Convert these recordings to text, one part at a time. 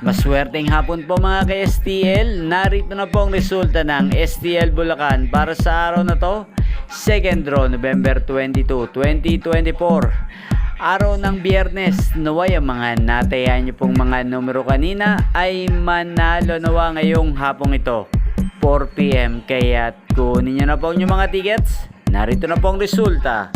Maswerteng hapon po mga ka-STL. Narito na po ang resulta ng STL Bulacan para sa araw na to, second draw, November 22, 2024. Araw ng Biyernes, naway ang mga natayan nyo pong mga numero kanina ay manalo nawa ngayong hapong ito, 4 PM. Kaya kunin nyo na po yung mga tickets. Narito na po ang resulta.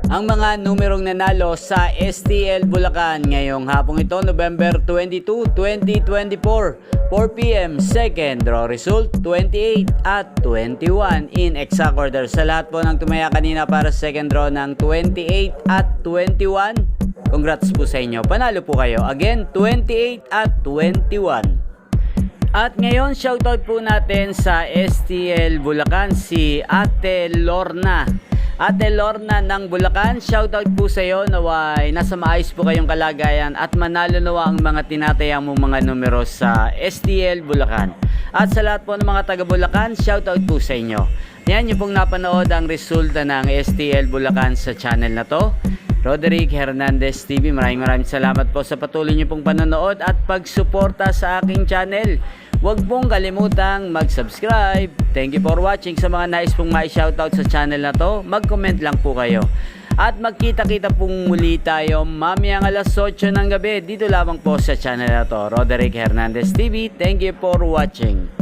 Ang mga numerong nanalo sa STL Bulacan ngayong hapong ito, November 22, 2024, 4 PM, second draw result, 28 at 21 in exact order. Sa lahat po ng tumaya kanina para second draw ng 28 at 21, congrats po sa inyo. Panalo po kayo. Again, 28 at 21. At ngayon, shoutout po natin sa STL Bulacan si Ate Lorna. Ate Lorna ng Bulacan, shoutout po sa iyo. Naway nasa maayos po kayong kalagayan at manalo nawa ang mga tinatayang mong mga numero sa STL Bulacan. At sa lahat po ng mga taga Bulacan, shoutout po sa inyo. Yan yung pong napanood ang resulta ng STL Bulacan sa channel na to, Roderick Hernandez TV. Maraming salamat po sa patuloy niyo pong panonood at pagsuporta sa aking channel. Huwag pong kalimutang mag-subscribe. Thank you for watching. Sa mga nais pong ma-shoutout sa channel na to, mag-comment lang po kayo. At magkita-kita pong muli tayo mamayang alas 8 ng gabi dito lamang po sa channel na to, Roderick Hernandez TV. Thank you for watching.